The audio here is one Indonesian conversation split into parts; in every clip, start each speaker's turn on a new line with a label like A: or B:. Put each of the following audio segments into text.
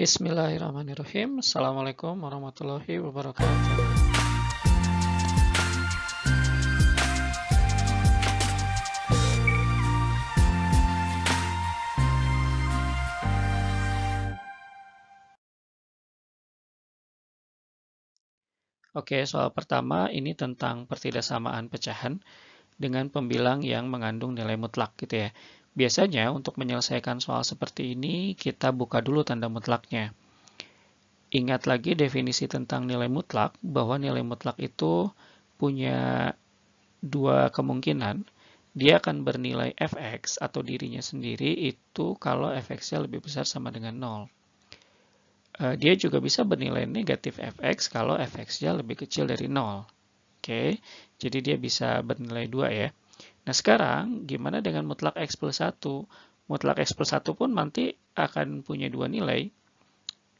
A: Bismillahirrahmanirrahim. Assalamualaikum warahmatullahi wabarakatuh. Oke, soal pertama ini tentang pertidaksamaan pecahan dengan pembilang yang mengandung nilai mutlak gitu ya. Biasanya untuk menyelesaikan soal seperti ini kita buka dulu tanda mutlaknya. Ingat lagi definisi tentang nilai mutlak, bahwa nilai mutlak itu punya dua kemungkinan. Dia akan bernilai fx atau dirinya sendiri itu kalau fx-nya lebih besar sama dengan 0. Dia juga bisa bernilai negatif fx kalau fx-nya lebih kecil dari 0. Oke, jadi dia bisa bernilai 2 ya. Nah sekarang gimana dengan mutlak x plus 1? Mutlak x plus 1 pun nanti akan punya dua nilai.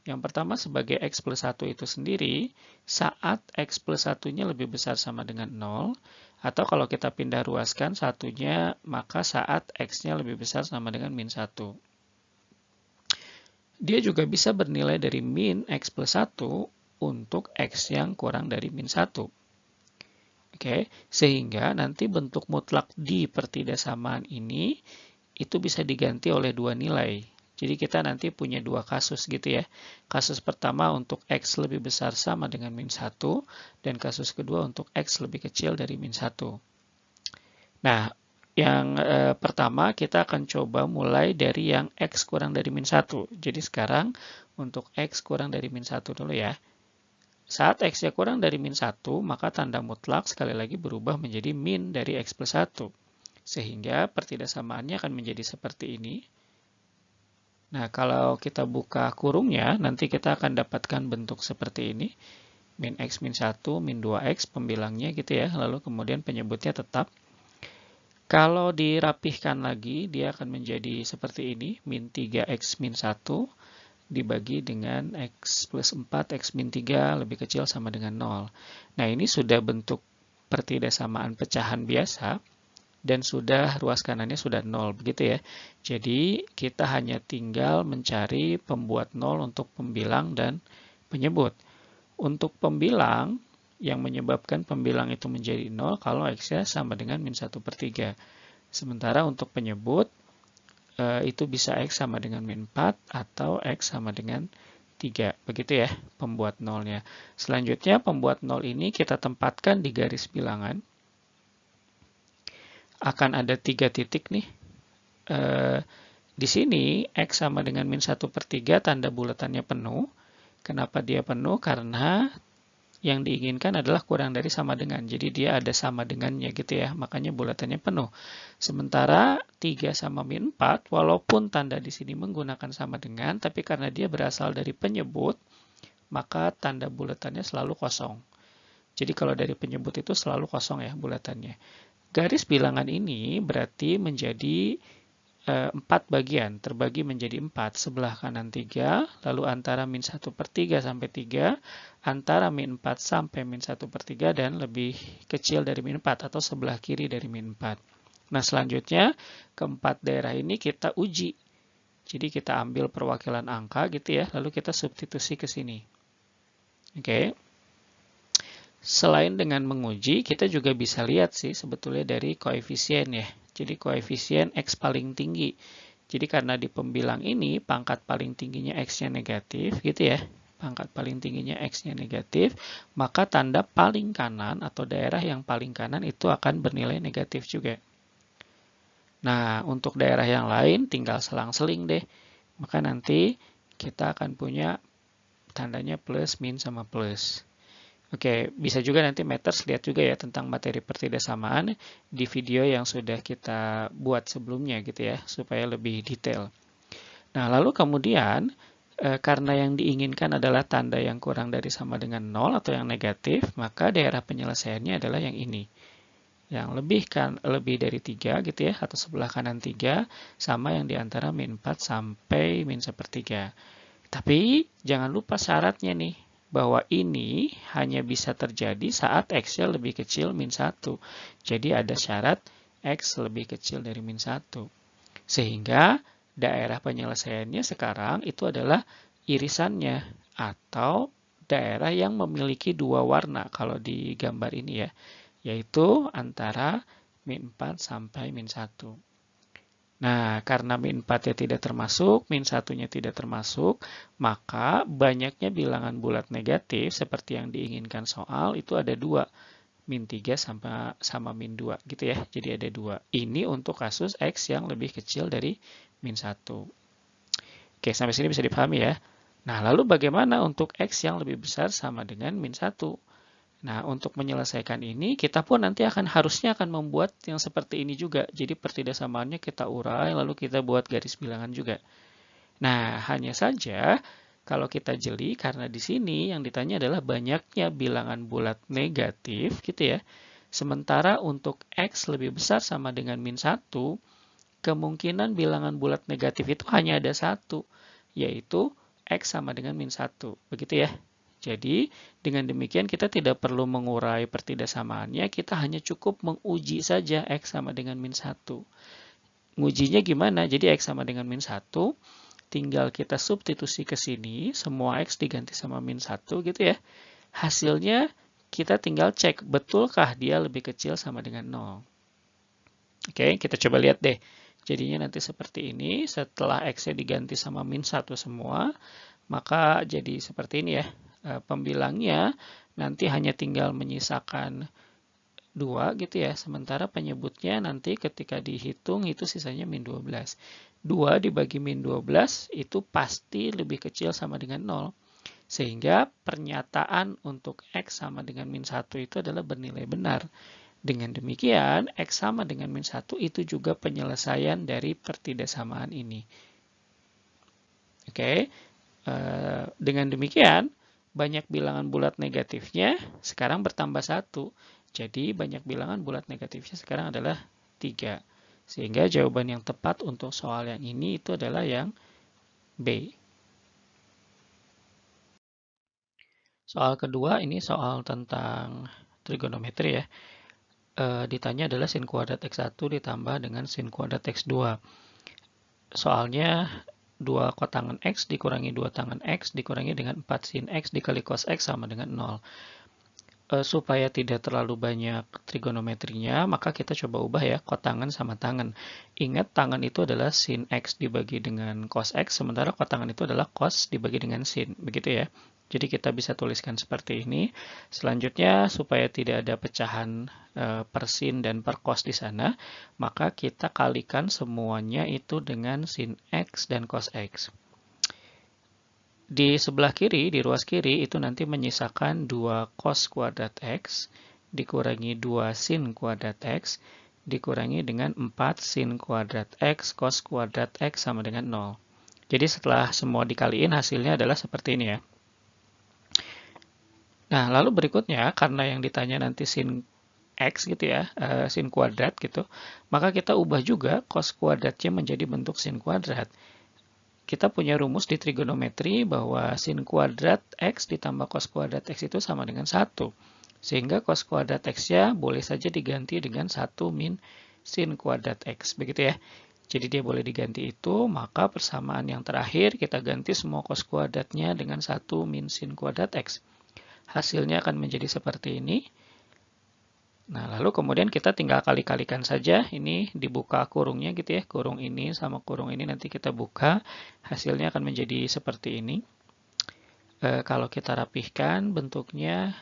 A: Yang pertama sebagai x plus 1 itu sendiri, saat x plus 1-nya lebih besar sama dengan 0, atau kalau kita pindah ruaskan satunya, maka saat x-nya lebih besar sama dengan min 1. Dia juga bisa bernilai dari min x plus 1 untuk x yang kurang dari min 1. Oke, sehingga nanti bentuk mutlak di pertidaksamaan ini itu bisa diganti oleh dua nilai. Jadi kita nanti punya dua kasus gitu ya. Kasus pertama untuk x lebih besar sama dengan min 1, dan kasus kedua untuk x lebih kecil dari min 1. Nah, yang pertama kita akan coba mulai dari yang x kurang dari min 1. Jadi sekarang untuk x kurang dari min 1 dulu ya. Saat x-nya kurang dari min 1, maka tanda mutlak sekali lagi berubah menjadi min dari x plus 1. Sehingga pertidaksamaannya akan menjadi seperti ini. Nah, kalau kita buka kurungnya, nanti kita akan dapatkan bentuk seperti ini. Min x min 1, min 2x, pembilangnya gitu ya. Lalu kemudian penyebutnya tetap. Kalau dirapihkan lagi, dia akan menjadi seperti ini. Min 3x min 1 dibagi dengan x plus 4, x min 3 lebih kecil sama dengan 0. Nah, ini sudah bentuk pertidaksamaan pecahan biasa, dan sudah ruas kanannya sudah 0, begitu ya. Jadi, kita hanya tinggal mencari pembuat 0 untuk pembilang dan penyebut. Untuk pembilang, yang menyebabkan pembilang itu menjadi 0 kalau x-nya sama dengan min 1/3. Sementara untuk penyebut, itu bisa x sama dengan min 4 atau x sama dengan 3. Begitu ya pembuat 0-nya. Selanjutnya pembuat 0 ini kita tempatkan di garis bilangan. Akan ada 3 titik nih. Di sini x sama dengan min 1/3 tanda bulatannya penuh. Kenapa dia penuh? Karena yang diinginkan adalah kurang dari sama dengan. Jadi dia ada sama dengannya gitu ya. Makanya bulatannya penuh. Sementara 3 sama min 4, walaupun tanda di sini menggunakan sama dengan, tapi karena dia berasal dari penyebut, maka tanda bulatannya selalu kosong. Jadi kalau dari penyebut itu selalu kosong ya bulatannya. Garis bilangan ini berarti menjadi 4 bagian, terbagi menjadi 4, sebelah kanan 3, lalu antara min 1/3 sampai 3, antara min 4 sampai min 1/3, dan lebih kecil dari min 4, atau sebelah kiri dari min 4. Nah, selanjutnya, keempat daerah ini kita uji. Jadi kita ambil perwakilan angka gitu ya, lalu kita substitusi ke sini. Oke. Selain dengan menguji, kita juga bisa lihat sih sebetulnya dari koefisien ya. Jadi koefisien x paling tinggi. Jadi karena di pembilang ini pangkat paling tingginya x-nya negatif gitu ya. Pangkat paling tingginya x-nya negatif, maka tanda paling kanan atau daerah yang paling kanan itu akan bernilai negatif juga. Nah, untuk daerah yang lain tinggal selang-seling deh. Maka nanti kita akan punya tandanya plus, min, sama plus. Oke, bisa juga nanti Matters lihat juga ya tentang materi pertidaksamaan di video yang sudah kita buat sebelumnya gitu ya, supaya lebih detail. Nah, lalu kemudian, karena yang diinginkan adalah tanda yang kurang dari sama dengan 0 atau yang negatif, maka daerah penyelesaiannya adalah yang ini. Yang lebih dari 3 gitu ya, atau sebelah kanan 3, sama yang diantara min 4 sampai min 1/3. Tapi, jangan lupa syaratnya nih, bahwa ini hanya bisa terjadi saat x-nya lebih kecil min 1. Jadi ada syarat x lebih kecil dari min 1. Sehingga daerah penyelesaiannya sekarang itu adalah irisannya atau daerah yang memiliki dua warna kalau di gambar ini ya, yaitu antara min 4 sampai min 1. Nah, karena min 4-nya tidak termasuk, min 1-nya tidak termasuk, maka banyaknya bilangan bulat negatif seperti yang diinginkan soal itu ada dua, min 3 sama min 2 gitu ya. Jadi ada dua. Ini untuk kasus X yang lebih kecil dari min 1. Oke, sampai sini bisa dipahami ya. Nah, lalu bagaimana untuk X yang lebih besar sama dengan min 1? Nah, untuk menyelesaikan ini, kita pun nanti harusnya akan membuat yang seperti ini juga. Jadi pertidaksamaannya kita urai, lalu kita buat garis bilangan juga. Nah, hanya saja kalau kita jeli, karena di sini yang ditanya adalah banyaknya bilangan bulat negatif, gitu ya. Sementara untuk X lebih besar sama dengan min 1, kemungkinan bilangan bulat negatif itu hanya ada satu, yaitu X sama dengan min 1. Begitu ya. Jadi, dengan demikian kita tidak perlu mengurai pertidaksamaannya, kita hanya cukup menguji saja X sama dengan min 1. Ngujinya gimana? Jadi X sama dengan min 1, tinggal kita substitusi ke sini, semua X diganti sama min 1 gitu ya. Hasilnya kita tinggal cek, betulkah dia lebih kecil sama dengan 0. Oke, kita coba lihat deh. Jadinya nanti seperti ini, setelah X-nya diganti sama min 1 semua, maka jadi seperti ini ya. Pembilangnya nanti hanya tinggal menyisakan 2 gitu ya. Sementara penyebutnya nanti ketika dihitung itu sisanya min 12. 2 dibagi min 12 itu pasti lebih kecil sama dengan 0. Sehingga pernyataan untuk X sama dengan min 1 itu adalah bernilai benar. Dengan demikian, X sama dengan min 1 itu juga penyelesaian dari pertidaksamaan ini. Oke, dengan demikian, banyak bilangan bulat negatifnya sekarang bertambah 1. Jadi banyak bilangan bulat negatifnya sekarang adalah 3. Sehingga jawaban yang tepat untuk soal yang ini itu adalah yang B. Soal kedua ini soal tentang trigonometri ya. Ditanya adalah sin kuadrat X1 ditambah dengan sin kuadrat X2. Soalnya 2 kotangan X dikurangi 2 tangan X dikurangi dengan 4 sin X dikali cos X sama dengan 0. Supaya tidak terlalu banyak trigonometrinya, maka kita coba ubah ya, kotangan sama tangan. Ingat, tangan itu adalah sin X dibagi dengan cos X, sementara kotangan itu adalah cos dibagi dengan sin. Begitu ya. Jadi kita bisa tuliskan seperti ini. Selanjutnya, supaya tidak ada pecahan per sin dan per cos di sana, maka kita kalikan semuanya itu dengan sin X dan cos X. Di sebelah kiri, di ruas kiri, itu nanti menyisakan 2 cos kuadrat X dikurangi 2 sin kuadrat X dikurangi dengan 4 sin kuadrat X cos kuadrat X sama dengan 0. Jadi setelah semua dikaliin, hasilnya adalah seperti ini ya. Nah, lalu berikutnya, karena yang ditanya nanti sin X gitu ya, sin kuadrat gitu, maka kita ubah juga cos kuadratnya menjadi bentuk sin kuadrat. Kita punya rumus di trigonometri bahwa sin kuadrat X ditambah cos kuadrat X itu sama dengan 1. Sehingga cos kuadrat X-nya boleh saja diganti dengan 1 min sin kuadrat X. Begitu ya. Jadi dia boleh diganti itu, maka persamaan yang terakhir kita ganti semua cos kuadratnya dengan 1 min sin kuadrat X. Hasilnya akan menjadi seperti ini. Nah, lalu kemudian kita tinggal kali-kalikan saja. Ini dibuka kurungnya gitu ya. Kurung ini sama kurung ini nanti kita buka. Hasilnya akan menjadi seperti ini. Kalau kita rapihkan bentuknya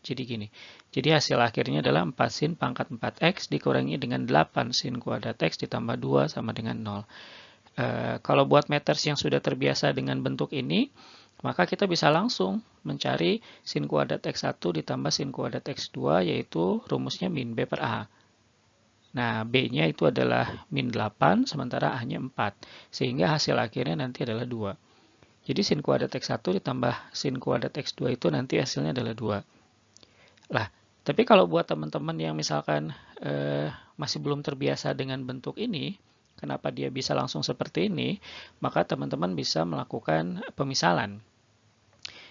A: jadi gini. Jadi hasil akhirnya adalah 4 sin pangkat 4x dikurangi dengan 8 sin kuadrat x ditambah 2 sama dengan 0. Kalau buat meters yang sudah terbiasa dengan bentuk ini, maka kita bisa langsung mencari sin kuadrat X1 ditambah sin kuadrat X2, yaitu rumusnya min B per A. Nah, B-nya itu adalah min 8, sementara A-nya 4. Sehingga hasil akhirnya nanti adalah 2. Jadi sin kuadrat X1 ditambah sin kuadrat X2 itu nanti hasilnya adalah 2. Lah, tapi kalau buat teman-teman yang misalkan masih belum terbiasa dengan bentuk ini, kenapa dia bisa langsung seperti ini, maka teman-teman bisa melakukan pemisalan.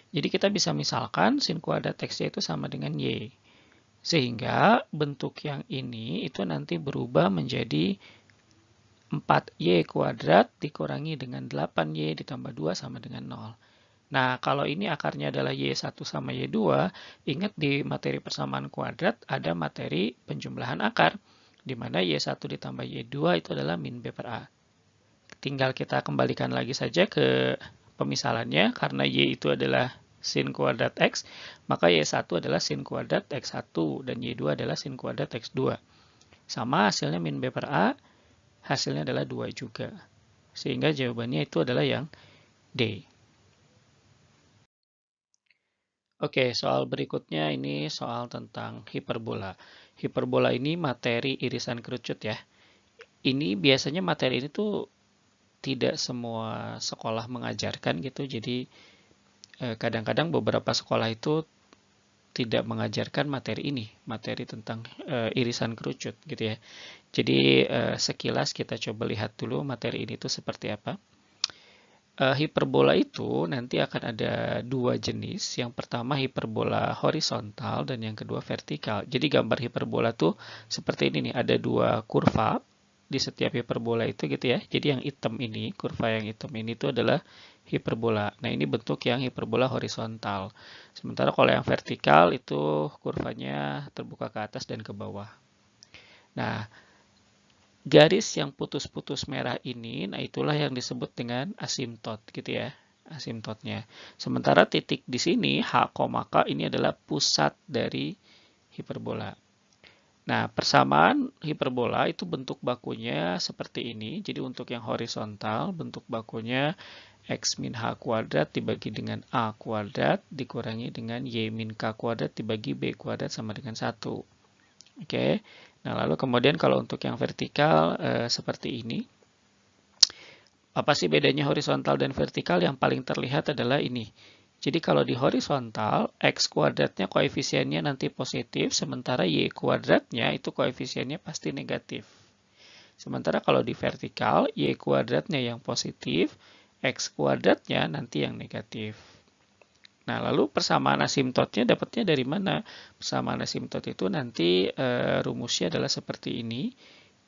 A: Jadi kita bisa misalkan sin kuadrat X-nya itu sama dengan Y. Sehingga bentuk yang ini itu nanti berubah menjadi 4y kuadrat dikurangi dengan 8y ditambah 2 sama dengan 0. Nah, kalau ini akarnya adalah y1 sama y2, ingat di materi persamaan kuadrat ada materi penjumlahan akar, di mana y1 ditambah y2 itu adalah min b per a. Tinggal kita kembalikan lagi saja ke pemisalannya, karena y itu adalah sin kuadrat x, maka y1 adalah sin kuadrat x1, dan y2 adalah sin kuadrat x2. Sama hasilnya min b per a, hasilnya adalah 2 juga. Sehingga jawabannya itu adalah yang D. Oke, soal berikutnya ini soal tentang hiperbola. Hiperbola ini materi irisan kerucut ya. Ini biasanya materi ini tuh tidak semua sekolah mengajarkan gitu. Jadi kadang-kadang beberapa sekolah itu tidak mengajarkan materi ini, materi tentang irisan kerucut gitu ya. Jadi sekilas kita coba lihat dulu materi ini tuh seperti apa. Hiperbola itu nanti akan ada dua jenis. Yang pertama hiperbola horizontal dan yang kedua vertikal. Jadi gambar hiperbola tuh seperti ini nih, ada dua kurva di setiap hiperbola itu gitu ya. Jadi yang hitam ini, kurva yang hitam ini tuh adalah hiperbola. Nah, ini bentuk yang hiperbola horizontal. Sementara kalau yang vertikal itu kurvanya terbuka ke atas dan ke bawah. Nah, garis yang putus-putus merah ini, nah itulah yang disebut dengan asimtot gitu ya, asimtotnya. Sementara titik di sini, H, K ini adalah pusat dari hiperbola. Nah, persamaan hiperbola itu bentuk bakunya seperti ini. Jadi untuk yang horizontal, bentuk bakunya X min H kuadrat dibagi dengan A kuadrat dikurangi dengan Y min K kuadrat dibagi B kuadrat sama dengan 1. Oke. Nah, lalu kemudian kalau untuk yang vertikal seperti ini. Apa sih bedanya horizontal dan vertikal? Yang paling terlihat adalah ini. Jadi kalau di horizontal, X kuadratnya koefisiennya nanti positif, sementara Y kuadratnya itu koefisiennya pasti negatif. Sementara kalau di vertikal, Y kuadratnya yang positif, X kuadratnya nanti yang negatif. Nah, lalu persamaan asimtotnya dapatnya dari mana? Persamaan asimtot itu nanti rumusnya adalah seperti ini.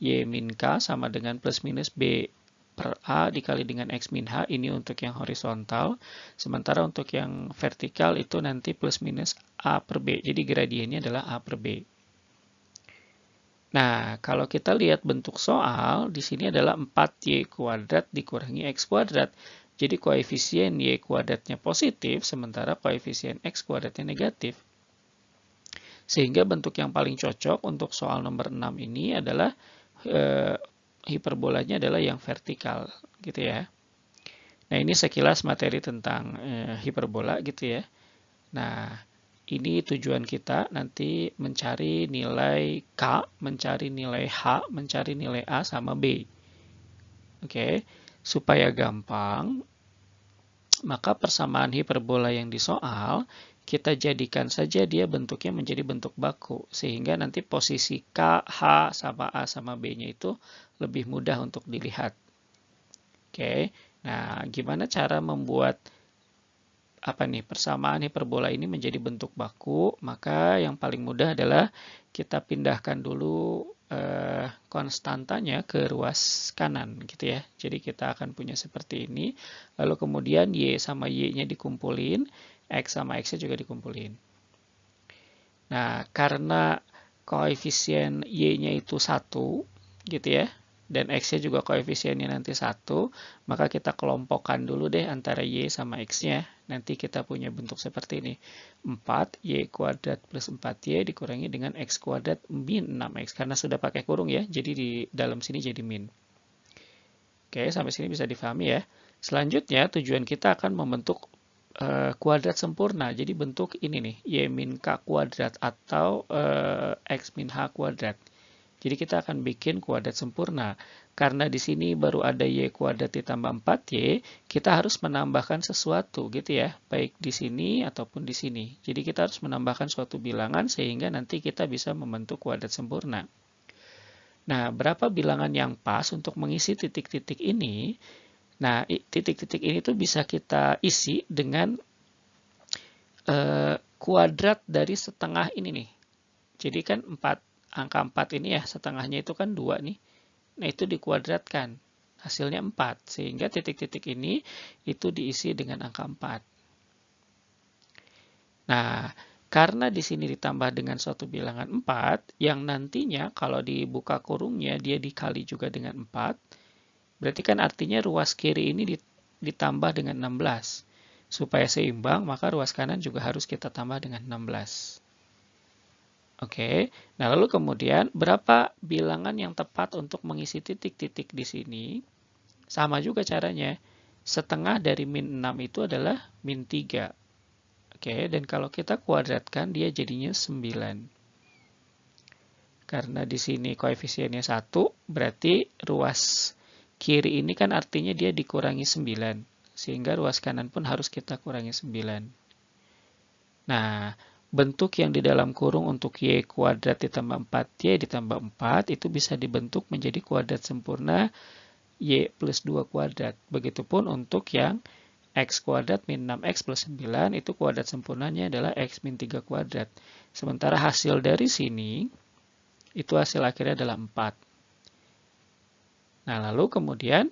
A: Y min K sama dengan plus minus B per A dikali dengan X min H, ini untuk yang horizontal. Sementara untuk yang vertikal itu nanti plus minus A per B. Jadi gradiennya adalah A per B. Nah, kalau kita lihat bentuk soal, di sini adalah 4Y kuadrat dikurangi X kuadrat. Jadi koefisien Y kuadratnya positif, sementara koefisien X kuadratnya negatif. Sehingga bentuk yang paling cocok untuk soal nomor 6 ini adalah hiperbolanya adalah yang vertikal, gitu ya. Nah, ini sekilas materi tentang hiperbola, gitu ya. Nah, ini tujuan kita nanti mencari nilai K, mencari nilai H, mencari nilai A sama B. Oke, supaya gampang, maka persamaan hiperbola yang disoal, kita jadikan saja dia bentuknya menjadi bentuk baku. Sehingga nanti posisi K, H, sama A, sama B-nya itu lebih mudah untuk dilihat. Oke, nah gimana cara membuat persamaan hiperbola ini menjadi bentuk baku? Maka yang paling mudah adalah kita pindahkan dulu konstantanya ke ruas kanan gitu ya. Jadi kita akan punya seperti ini. Lalu kemudian Y sama Y-nya dikumpulin, X sama X-nya juga dikumpulin. Nah, karena koefisien Y-nya itu 1 gitu ya, dan X-nya juga koefisiennya nanti 1, maka kita kelompokkan dulu deh antara Y sama X-nya. Nanti kita punya bentuk seperti ini. 4Y kuadrat plus 4Y dikurangi dengan X kuadrat min 6X. Karena sudah pakai kurung ya, jadi di dalam sini jadi min. Oke, sampai sini bisa difahami ya. Selanjutnya, tujuan kita akan membentuk kuadrat sempurna. Jadi bentuk ini nih, Y min K kuadrat atau X min H kuadrat. Jadi kita akan bikin kuadrat sempurna. Karena di sini baru ada Y kuadrat ditambah 4Y, kita harus menambahkan sesuatu gitu ya. Baik di sini ataupun di sini. Jadi kita harus menambahkan suatu bilangan sehingga nanti kita bisa membentuk kuadrat sempurna. Nah, berapa bilangan yang pas untuk mengisi titik-titik ini? Nah, titik-titik ini tuh bisa kita isi dengan kuadrat dari setengah ini nih. Jadi kan angka 4 ini ya, setengahnya itu kan 2 nih. nah itu dikuadratkan. Hasilnya 4, sehingga titik-titik ini itu diisi dengan angka 4. Nah, karena di sini ditambah dengan suatu bilangan 4, yang nantinya kalau dibuka kurungnya dia dikali juga dengan 4, berarti kan artinya ruas kiri ini ditambah dengan 16. Supaya seimbang, maka ruas kanan juga harus kita tambah dengan 16. Oke, nah lalu kemudian berapa bilangan yang tepat untuk mengisi titik-titik di sini? Sama juga caranya. Setengah dari min 6 itu adalah min 3. Oke, dan kalau kita kuadratkan dia jadinya 9. Karena di sini koefisiennya 1, berarti ruas kiri ini kan artinya dia dikurangi 9. Sehingga ruas kanan pun harus kita kurangi 9. Nah, bentuk yang di dalam kurung untuk y kuadrat ditambah 4y ditambah 4 itu bisa dibentuk menjadi kuadrat sempurna y plus 2 kuadrat. Begitupun untuk yang x kuadrat min 6x plus 9 itu kuadrat sempurnanya adalah x min 3 kuadrat. Sementara hasil dari sini itu hasil akhirnya adalah 4. Nah, lalu kemudian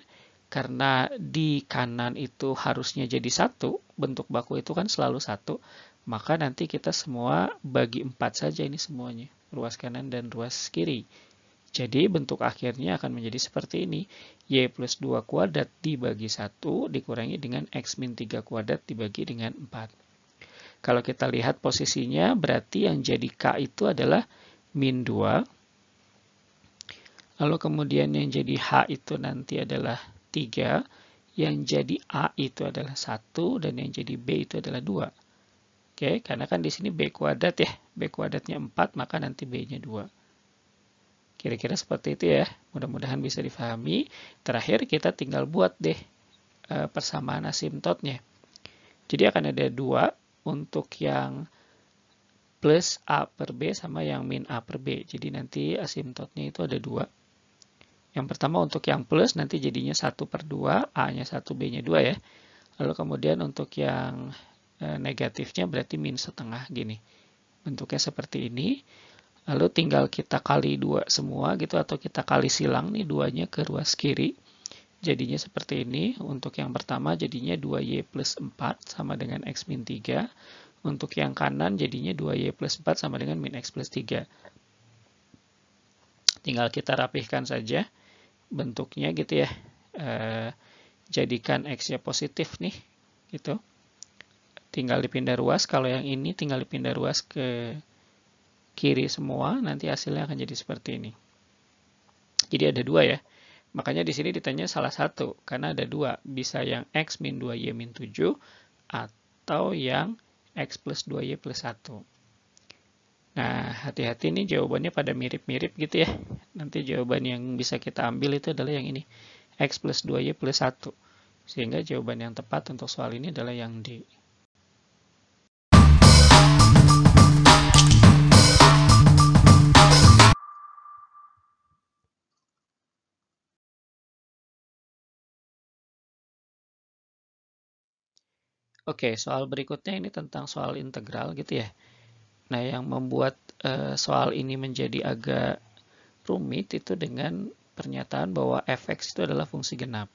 A: karena di kanan itu harusnya jadi 1, bentuk baku itu kan selalu 1, maka nanti kita semua bagi 4 saja ini semuanya, ruas kanan dan ruas kiri. Jadi bentuk akhirnya akan menjadi seperti ini, y plus 2 kuadrat dibagi 1 dikurangi dengan x min 3 kuadrat dibagi dengan 4. Kalau kita lihat posisinya, berarti yang jadi k itu adalah min 2, lalu kemudian yang jadi h itu nanti adalah 3, yang jadi a itu adalah 1, dan yang jadi b itu adalah 2. Oke, karena kan di sini b kuadrat ya, b kuadratnya 4, maka nanti b-nya 2. Kira-kira seperti itu ya, mudah-mudahan bisa difahami. Terakhir kita tinggal buat deh persamaan asimtotnya. Jadi akan ada 2 untuk yang plus a per b sama yang min a per b. Jadi nanti asimtotnya itu ada 2. Yang pertama untuk yang plus nanti jadinya 1/2, a-nya 1, b-nya 2 ya. Lalu kemudian untuk yang negatifnya berarti min setengah gini. Bentuknya seperti ini. Lalu tinggal kita kali 2 semua gitu, atau kita kali silang nih 2-nya ke ruas kiri. Jadinya seperti ini. Untuk yang pertama jadinya 2y plus 4 sama dengan x min 3. Untuk yang kanan jadinya 2y plus 4 sama dengan min x plus 3. Tinggal kita rapihkan saja bentuknya gitu ya. Jadikan x-nya positif nih gitu. Tinggal dipindah ruas, kalau yang ini tinggal dipindah ruas ke kiri semua, nanti hasilnya akan jadi seperti ini. Jadi ada 2 ya. Makanya di sini ditanya salah satu, karena ada 2. Bisa yang x min 2y min 7, atau yang x plus 2y plus 1. Nah, hati-hati nih jawabannya pada mirip-mirip gitu ya. Nanti jawaban yang bisa kita ambil itu adalah yang ini, x plus 2y plus 1. Sehingga jawaban yang tepat untuk soal ini adalah yang D. Oke, soal berikutnya ini tentang soal integral gitu ya. Nah, yang membuat soal ini menjadi agak rumit itu dengan pernyataan bahwa f(x) itu adalah fungsi genap.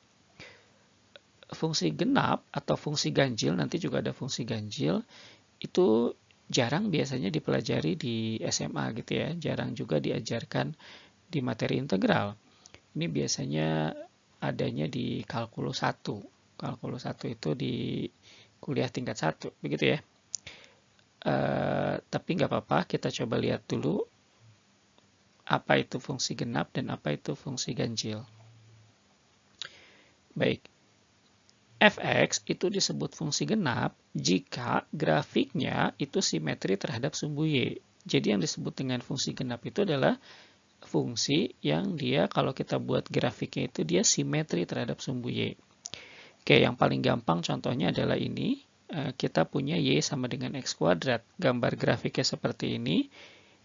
A: Fungsi genap atau fungsi ganjil, nanti juga ada fungsi ganjil, itu jarang biasanya dipelajari di SMA gitu ya. Jarang juga diajarkan di materi integral. Ini biasanya adanya di kalkulus 1. Kalkulus 1 itu di kuliah tingkat 1, begitu ya. Tapi nggak apa-apa, kita coba lihat dulu apa itu fungsi genap dan apa itu fungsi ganjil. Baik, f(x) itu disebut fungsi genap jika grafiknya itu simetri terhadap sumbu y. Jadi yang disebut dengan fungsi genap itu adalah fungsi yang dia kalau kita buat grafiknya itu dia simetri terhadap sumbu y. Oke, yang paling gampang contohnya adalah ini. Kita punya y sama dengan x kuadrat. Gambar grafiknya seperti ini.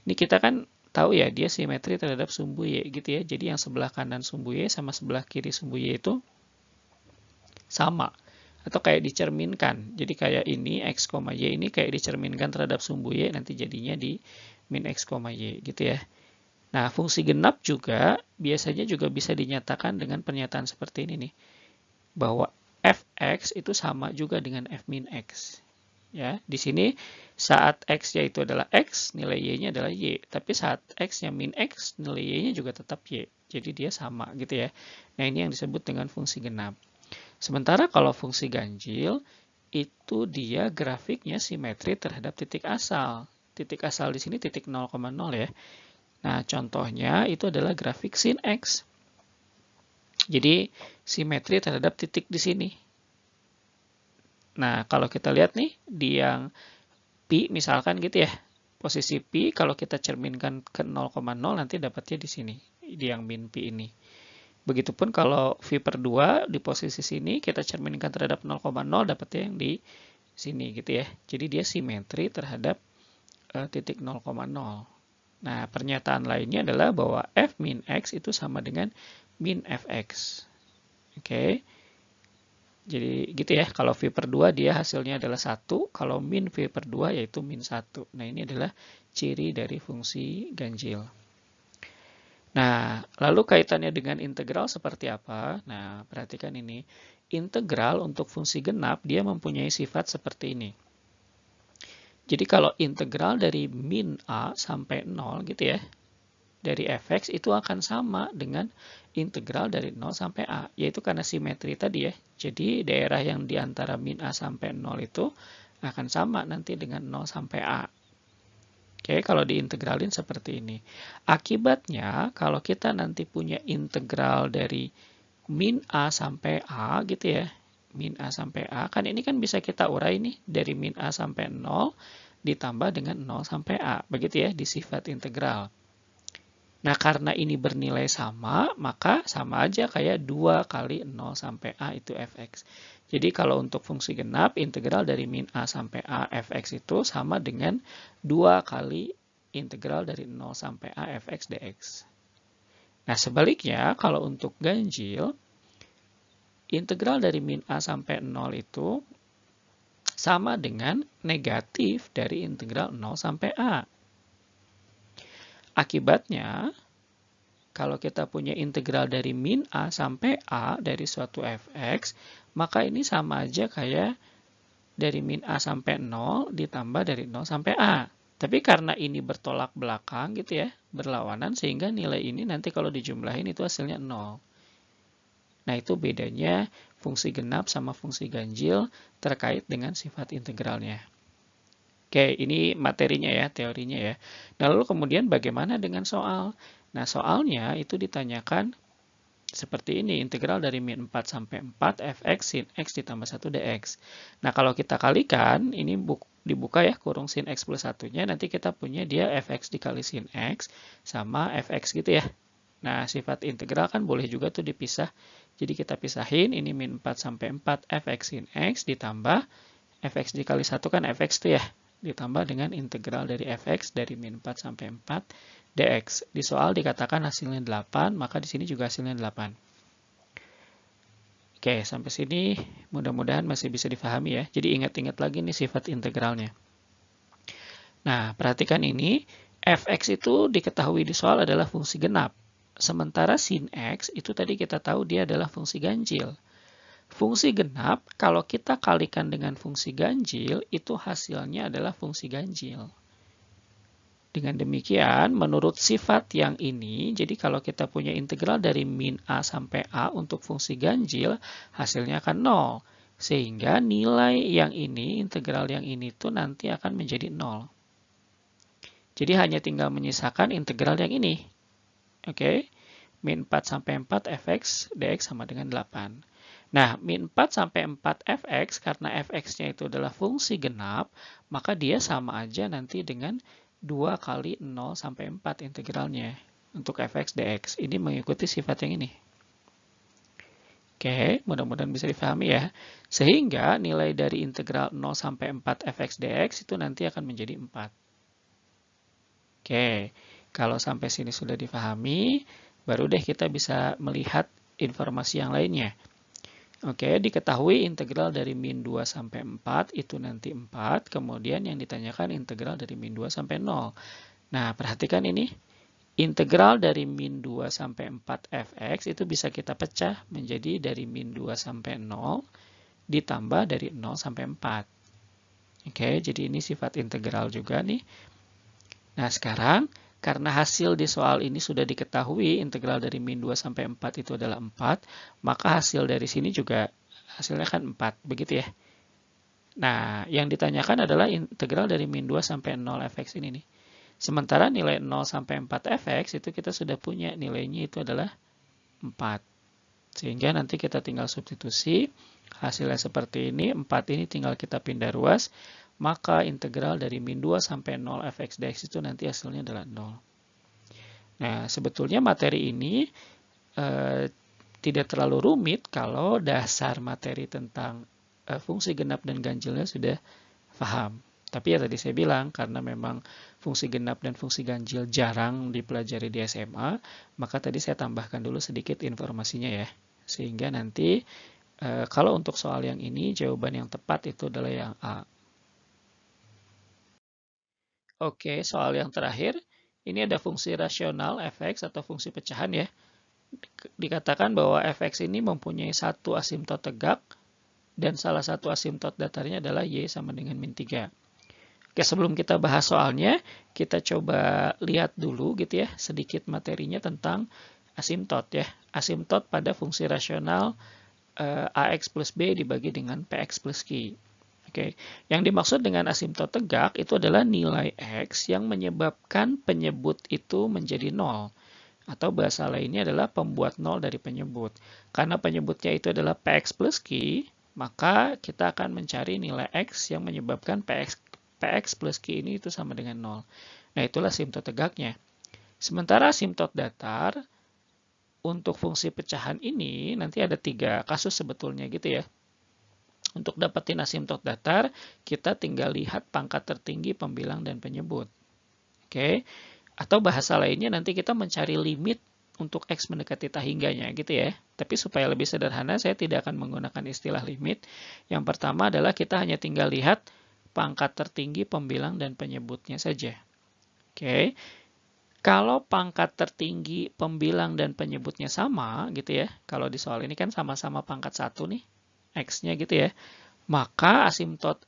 A: Ini kita kan tahu ya, dia simetri terhadap sumbu y gitu ya. Jadi yang sebelah kanan sumbu y sama sebelah kiri sumbu y itu sama. Atau kayak dicerminkan. Jadi kayak ini x, y ini kayak dicerminkan terhadap sumbu y, nanti jadinya di min x, y gitu ya. Nah, fungsi genap juga biasanya juga bisa dinyatakan dengan pernyataan seperti ini nih, bahwa fx itu sama juga dengan f min x. Ya, di sini saat x-nya itu adalah x, nilai y-nya adalah y. Tapi saat x-nya min x, nilai y-nya juga tetap y. Jadi dia sama gitu ya. Nah, ini yang disebut dengan fungsi genap. Sementara kalau fungsi ganjil, itu dia grafiknya simetri terhadap titik asal. Titik asal di sini titik 0,0 ya. Nah, contohnya itu adalah grafik sin X. Jadi, simetri terhadap titik di sini. Nah, kalau kita lihat nih, di yang Pi misalkan gitu ya. Posisi Pi kalau kita cerminkan ke 0,0 nanti dapatnya di sini. Di yang min Pi ini. Begitupun kalau V per 2 di posisi sini kita cerminkan terhadap 0,0 dapatnya yang di sini gitu ya. Jadi dia simetri terhadap titik 0,0. Nah, pernyataan lainnya adalah bahwa f min x itu sama dengan min fx. Oke. Jadi gitu ya, kalau V per 2 dia hasilnya adalah 1, kalau min V per 2 yaitu min 1. Nah, ini adalah ciri dari fungsi ganjil. Nah, lalu kaitannya dengan integral seperti apa? Nah, perhatikan ini. Integral untuk fungsi genap, dia mempunyai sifat seperti ini. Jadi kalau integral dari min A sampai 0 gitu ya, dari fx itu akan sama dengan integral dari 0 sampai A, yaitu karena simetri tadi ya. Jadi daerah yang di antara min A sampai 0 itu akan sama nanti dengan 0 sampai A. Oke, kalau diintegralin seperti ini. Akibatnya, kalau kita nanti punya integral dari min A sampai A gitu ya, min A sampai A, kan ini kan bisa kita urai nih, dari min A sampai 0 ditambah dengan 0 sampai A, begitu ya, di sifat integral. Nah, karena ini bernilai sama, maka sama aja kayak 2 kali 0 sampai A itu fx. Jadi kalau untuk fungsi genap, integral dari min A sampai A fx itu sama dengan 2 kali integral dari 0 sampai A fx dx. Nah, sebaliknya, kalau untuk ganjil, integral dari min A sampai 0 itu sama dengan negatif dari integral 0 sampai A. Akibatnya, kalau kita punya integral dari min A sampai A dari suatu fx, maka ini sama aja kayak dari min A sampai 0 ditambah dari 0 sampai A. Tapi karena ini bertolak belakang gitu ya, berlawanan, sehingga nilai ini nanti kalau dijumlahin itu hasilnya 0. Nah, itu bedanya fungsi genap sama fungsi ganjil terkait dengan sifat integralnya. Oke, ini materinya ya, teorinya ya. Nah, lalu kemudian bagaimana dengan soal? Nah, soalnya itu ditanyakan seperti ini, integral dari min 4 sampai 4 fx sin x ditambah 1 dx. Nah, kalau kita kalikan, ini dibuka ya kurung sin x plus 1-nya, nanti kita punya dia fx dikali sin x sama fx gitu ya. Nah, sifat integral kan boleh juga tuh dipisah. Jadi kita pisahin, ini min 4 sampai 4 fx sin x ditambah fx dikali 1 kan fx tuh ya. Ditambah dengan integral dari fx dari min 4 sampai 4 dx. Di soal dikatakan hasilnya 8, maka di sini juga hasilnya 8. Oke, sampai sini mudah-mudahan masih bisa difahami ya. Jadi ingat-ingat lagi nih sifat integralnya. Nah, perhatikan ini, fx itu diketahui di soal adalah fungsi genap. Sementara sin x itu tadi kita tahu dia adalah fungsi ganjil. Fungsi genap, kalau kita kalikan dengan fungsi ganjil, itu hasilnya adalah fungsi ganjil. Dengan demikian, menurut sifat yang ini, jadi kalau kita punya integral dari min A sampai A untuk fungsi ganjil, hasilnya akan 0. Sehingga nilai yang ini, integral yang ini tuh nanti akan menjadi 0. Jadi hanya tinggal menyisakan integral yang ini. Oke, min 4 sampai 4 fx dx sama dengan 8. Nah, min 4 sampai 4 fx, karena fx-nya itu adalah fungsi genap, maka dia sama aja nanti dengan 2 kali 0 sampai 4 integralnya untuk fx dx. Ini mengikuti sifat yang ini. Oke, mudah-mudahan bisa difahami ya. Sehingga nilai dari integral 0 sampai 4 fx dx itu nanti akan menjadi 4. Oke, kalau sampai sini sudah difahami, baru deh kita bisa melihat informasi yang lainnya. Oke, diketahui integral dari min 2 sampai 4 itu nanti 4, kemudian yang ditanyakan integral dari min 2 sampai 0. Nah, perhatikan ini, Integral dari min 2 sampai 4 fx itu bisa kita pecah menjadi dari min 2 sampai 0 ditambah dari 0 sampai 4. Oke, jadi ini sifat integral juga nih. Nah, sekarang karena hasil di soal ini sudah diketahui, integral dari min 2 sampai 4 itu adalah 4, maka hasil dari sini juga hasilnya kan 4, begitu ya. Nah, yang ditanyakan adalah integral dari min 2 sampai 0 fx ini nih. Sementara nilai 0 sampai 4 fx itu kita sudah punya nilainya itu adalah 4. Sehingga nanti kita tinggal substitusi, hasilnya seperti ini, 4 ini tinggal kita pindah ruas, maka integral dari min 2 sampai 0 fx dx itu nanti hasilnya adalah 0. Nah, sebetulnya materi ini tidak terlalu rumit kalau dasar materi tentang fungsi genap dan ganjilnya sudah paham. Tapi ya tadi saya bilang, karena memang fungsi genap dan fungsi ganjil jarang dipelajari di SMA, maka tadi saya tambahkan dulu sedikit informasinya ya. Sehingga nanti kalau untuk soal yang ini, jawaban yang tepat itu adalah yang A. Oke, soal yang terakhir, ini ada fungsi rasional fx atau fungsi pecahan ya. Dikatakan bahwa fx ini mempunyai satu asimtot tegak, dan salah satu asimtot datarnya adalah y sama dengan min 3. Oke, sebelum kita bahas soalnya, kita coba lihat dulu gitu ya, sedikit materinya tentang asimtot ya. Asimtot pada fungsi rasional ax plus b dibagi dengan px plus q. Oke, yang dimaksud dengan asimtot tegak itu adalah nilai x yang menyebabkan penyebut itu menjadi 0. Atau bahasa lainnya adalah pembuat 0 dari penyebut. Karena penyebutnya itu adalah px plus q, maka kita akan mencari nilai x yang menyebabkan px plus q ini itu sama dengan 0. Nah, itulah asimtot tegaknya. Sementara asimtot datar, untuk fungsi pecahan ini nanti ada 3 kasus sebetulnya gitu ya. Untuk dapetin asimtot datar, kita tinggal lihat pangkat tertinggi pembilang dan penyebut. Oke. Atau bahasa lainnya nanti kita mencari limit untuk x mendekati tak hingganya gitu ya. Tapi supaya lebih sederhana, saya tidak akan menggunakan istilah limit. Yang pertama adalah kita hanya tinggal lihat pangkat tertinggi pembilang dan penyebutnya saja. Oke. Kalau pangkat tertinggi pembilang dan penyebutnya sama gitu ya. Kalau di soal ini kan sama-sama pangkat 1 nih, x-nya gitu ya. Maka asimtot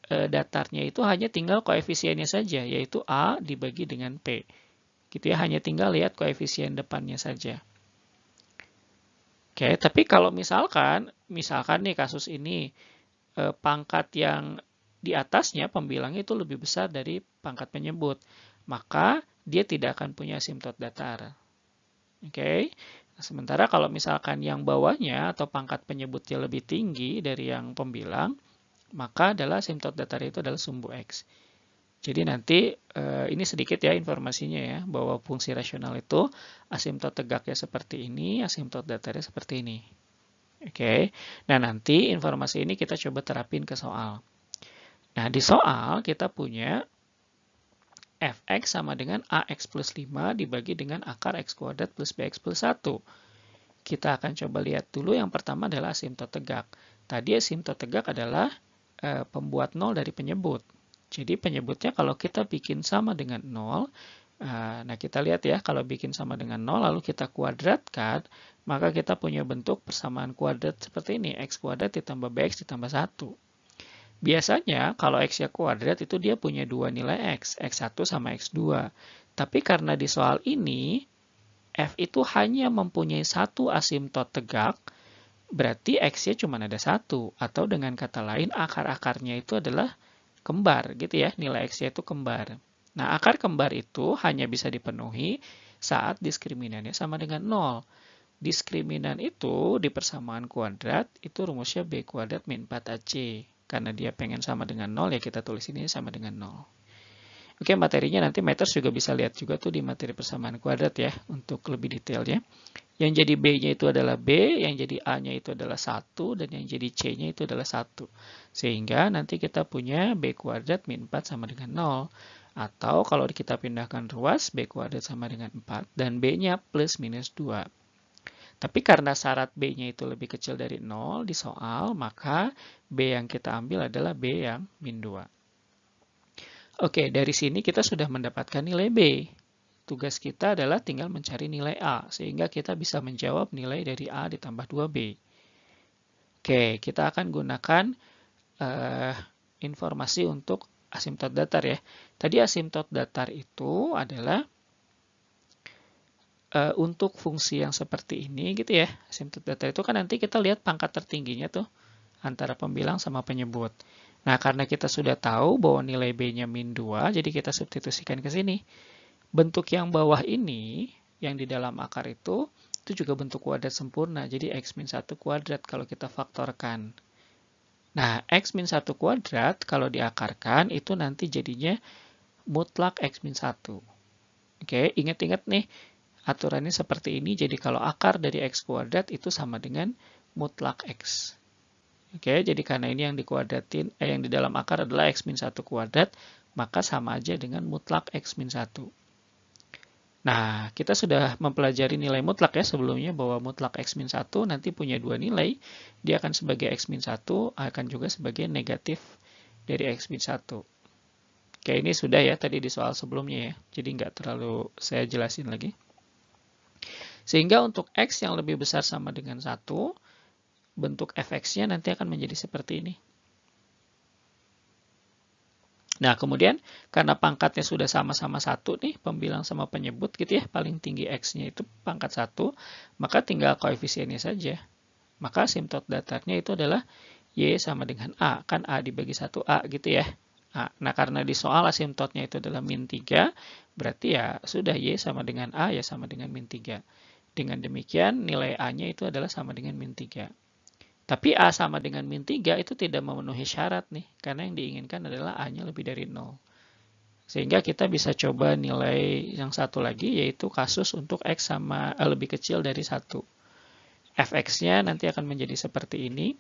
A: datarnya itu hanya tinggal koefisiennya saja, yaitu A dibagi dengan P. Gitu ya, hanya tinggal lihat koefisien depannya saja. Oke, tapi kalau misalkan nih kasus ini pangkat yang di atasnya pembilangnya itu lebih besar dari pangkat penyebut, maka dia tidak akan punya asimtot datar. Oke. Sementara kalau misalkan yang bawahnya atau pangkat penyebutnya lebih tinggi dari yang pembilang, maka adalah asimtot datar itu adalah sumbu x. Jadi nanti ini sedikit ya informasinya ya, bahwa fungsi rasional itu asimtot tegaknya seperti ini, asimtot datarnya seperti ini. Oke. Nah, nanti informasi ini kita coba terapin ke soal. Nah, di soal kita punya fx sama dengan ax plus 5 dibagi dengan akar x kuadrat plus bx plus 1. Kita akan coba lihat dulu yang pertama adalah asimtot tegak. Tadi asimtot tegak adalah pembuat 0 dari penyebut. Jadi penyebutnya kalau kita bikin sama dengan 0, nah kita lihat ya, kalau bikin sama dengan 0 lalu kita kuadratkan, maka kita punya bentuk persamaan kuadrat seperti ini, x kuadrat ditambah bx ditambah 1. Biasanya kalau x-nya kuadrat itu dia punya dua nilai x, x1 sama x2. Tapi karena di soal ini, f itu hanya mempunyai satu asimtot tegak, berarti x-nya cuma ada satu. Atau dengan kata lain, akar-akarnya itu adalah kembar gitu ya, nilai x-nya itu kembar. Nah, akar kembar itu hanya bisa dipenuhi saat diskriminannya sama dengan 0. Diskriminan itu di persamaan kuadrat, itu rumusnya b kuadrat min 4ac. Karena dia pengen sama dengan 0, ya kita tulis ini sama dengan 0. Oke, materinya nanti Matters juga bisa lihat juga tuh di materi persamaan kuadrat ya, untuk lebih detailnya. Yang jadi B-nya itu adalah B, yang jadi A-nya itu adalah 1, dan yang jadi C-nya itu adalah 1. Sehingga nanti kita punya B kuadrat min 4 sama dengan 0. Atau kalau kita pindahkan ruas, B kuadrat sama dengan 4, dan B-nya plus minus 2. Tapi karena syarat B-nya itu lebih kecil dari 0 di soal, maka B yang kita ambil adalah B yang min 2. Oke, dari sini kita sudah mendapatkan nilai B. tugas kita adalah tinggal mencari nilai A, sehingga kita bisa menjawab nilai dari A ditambah 2B. Oke, kita akan gunakan informasi untuk asimtot datar ya. Tadi asimtot datar itu adalah untuk fungsi yang seperti ini gitu ya. Asimtot datar itu kan nanti kita lihat pangkat tertingginya tuh antara pembilang sama penyebut. Nah, karena kita sudah tahu bahwa nilai B-nya min 2, jadi kita substitusikan ke sini. Bentuk yang bawah ini, yang di dalam akar itu juga bentuk kuadrat sempurna. Jadi X min 1 kuadrat kalau kita faktorkan. Nah, X min 1 kuadrat kalau diakarkan itu nanti jadinya mutlak X min 1. Oke, ingat-ingat nih, aturannya seperti ini. Jadi kalau akar dari X kuadrat itu sama dengan mutlak X. Oke, jadi karena ini yang dikuadratin, yang di dalam akar adalah X min 1 kuadrat, maka sama aja dengan mutlak X min 1. Nah, kita sudah mempelajari nilai mutlak ya sebelumnya, bahwa mutlak X min 1 nanti punya dua nilai. Dia akan sebagai X min 1, akan juga sebagai negatif dari X min 1. Oke, ini sudah ya tadi di soal sebelumnya ya, jadi nggak terlalu saya jelasin lagi. Sehingga untuk X yang lebih besar sama dengan 1, bentuk fx-nya nanti akan menjadi seperti ini. Nah, kemudian karena pangkatnya sudah sama-sama 1 nih, pembilang sama penyebut gitu ya, paling tinggi x-nya itu pangkat 1, maka tinggal koefisiennya saja. Maka asimtot datarnya itu adalah y sama dengan a, kan a dibagi 1a gitu ya. Nah, karena di soal asimtotnya itu adalah min 3, berarti ya sudah y sama dengan a, ya sama dengan min 3. Dengan demikian, nilai a-nya itu adalah sama dengan min 3. Tapi A sama dengan min 3 itu tidak memenuhi syarat nih, karena yang diinginkan adalah A-nya lebih dari 0. Sehingga kita bisa coba nilai yang satu lagi, yaitu kasus untuk X sama lebih kecil dari 1. Fx-nya nanti akan menjadi seperti ini,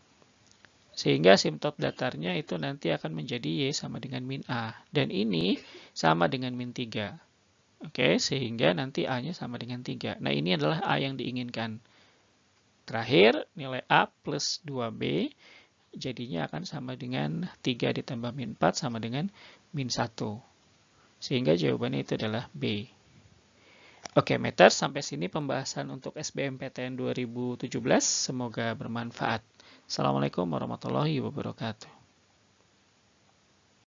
A: sehingga asimtot datarnya itu nanti akan menjadi Y sama dengan min A. Dan ini sama dengan min 3. Oke, sehingga nanti A-nya sama dengan 3. Nah, ini adalah A yang diinginkan. Terakhir, nilai A plus 2B jadinya akan sama dengan 3 ditambah min 4 sama dengan min 1. Sehingga jawabannya itu adalah B. Oke, Meters, sampai sini pembahasan untuk SBMPTN 2017. Semoga bermanfaat. Assalamualaikum warahmatullahi wabarakatuh.